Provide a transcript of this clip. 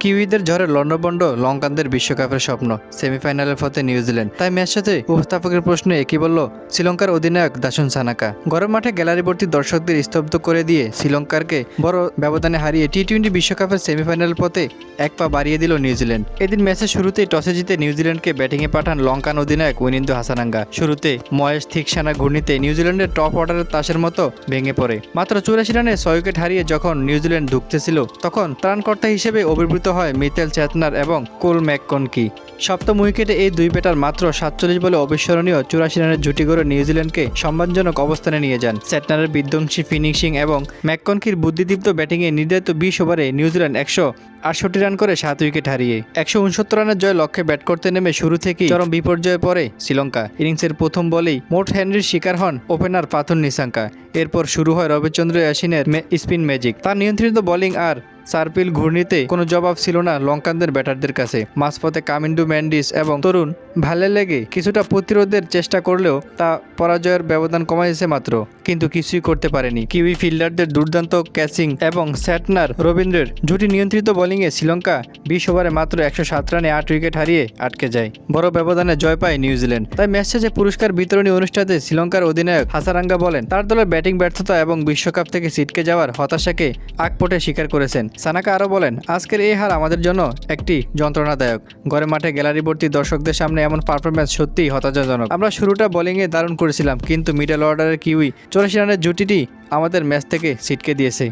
কিউইদের ঝড়ে লন্ডভন্ড লঙ্কানদের বিশ্বকাপের স্বপ্ন, সেমিফাইনালের পথে নিউজিল্যান্ড। তাই ম্যাচ শেষে উপস্থাপকের প্রশ্নে একই বলল শ্রীলঙ্কার অধিনায়ক দাসুন সানাকা। গরম মাঠে গ্যালারি ভর্তি দর্শকদের স্তব্ধ করে দিয়ে শ্রীলঙ্কাকে বড় ব্যবধানে হারিয়ে টি-20 বিশ্বকাপের সেমিফাইনাল পথে এক পা বাড়িয়ে দিল নিউজিল্যান্ড। এদিন ম্যাচের শুরুতেই টসে জিতে নিউজিল্যান্ডকে ব্যাটিংয়ে পাঠান লঙ্কান অধিনায়ক ওয়েনিন্দু হাসানাঙ্গা। শুরুতে মহেশ থিকসানা ঘূর্ণিতে নিউজিল্যান্ডের টপ অর্ডারের তাসের মতো ভেঙে পড়ে। মাত্র 84 রানে 6 উইকেট হারিয়ে যখন নিউজিল্যান্ড ধুঁকতেছিল তখন ত্রাণকর্তা হিসেবে অভিভূত হয় মিচেল চ্যাটনার এবং কোল ম্যাককনকি। সপ্তম উইকেটে এই দুই ব্যাটার মাত্র 47 বলে অবিস্মরণীয় 84 রানের জুটি গড়ে নিউজিল্যান্ডকে সম্মানজনক অবস্থানে নিয়ে যান। চ্যাটনারের বিধ্বংসী ফিনিশিং এবং ম্যাককনকির বুদ্ধিদীপ্ত ব্যাটিংয়ে নির্ধারিত 20 ওভারে নিউজিল্যান্ড 168 রান করে 7 উইকেট হারিয়ে 169 রানের জয় লক্ষ্যে ব্যাট করতে নেমে শুরু থেকেই চরম বিপর্যয়ে পড়ে শ্রীলঙ্কা। ইনিংসের প্রথম বলেই মোট হ্যানরির শিকার হন ওপেনার পাথুন নিসাঙ্কা। এরপর শুরু হয় রবিচন্দ্র অশ্বিনের স্পিন ম্যাজিক। তার নিয়ন্ত্রিত বোলিং আর সার্পিল ঘূর্ণিতে কোনো জবাব ছিল না লঙ্কানদের ব্যাটারদের কাছে। মাঝপথে কামিন্ডু ম্যান্ডিস এবং তরুণ ভালে লেগে কিছুটা প্রতিরোধের চেষ্টা করলেও তা পরাজয়ের ব্যবধান কমাইছে মাত্র, কিন্তু কিছুই করতে পারেনি। কিউই ফিল্ডারদের দুর্দান্ত ক্যাচিং এবং স্যাটনার রবীন্দ্রের জুটি নিয়ন্ত্রিত বোলিংয়ে শ্রীলঙ্কা 20 ওভারে মাত্র 107 রানে 8 উইকেট হারিয়ে আটকে যায়। বড় ব্যবধানে জয় পায় নিউজিল্যান্ড। তাই ম্যাচ শেষে পুরস্কার বিতরণী অনুষ্ঠানে শ্রীলঙ্কার অধিনায়ক হাসারাঙ্গা বলেন তার দলের ব্যাটিং ব্যর্থতা এবং বিশ্বকাপ থেকে ছিটকে যাওয়ার হতাশাকে আগপটে স্বীকার করেছেন। সানাকা আরও বলেন আজকের এই হার আমাদের জন্য একটি যন্ত্রণাদায়ক। ঘরে মাঠে গ্যালারি ভর্তি দর্শকদের সামনে এমন পারফরম্যান্স সত্যিই হতাশাজনক। আমরা শুরুটা বোলিংয়ে দারুণ করেছিলাম, কিন্তু মিডল অর্ডারের কিউই 84 রানের জুটিটি আমাদের ম্যাচ থেকে ছিটকে দিয়েছে।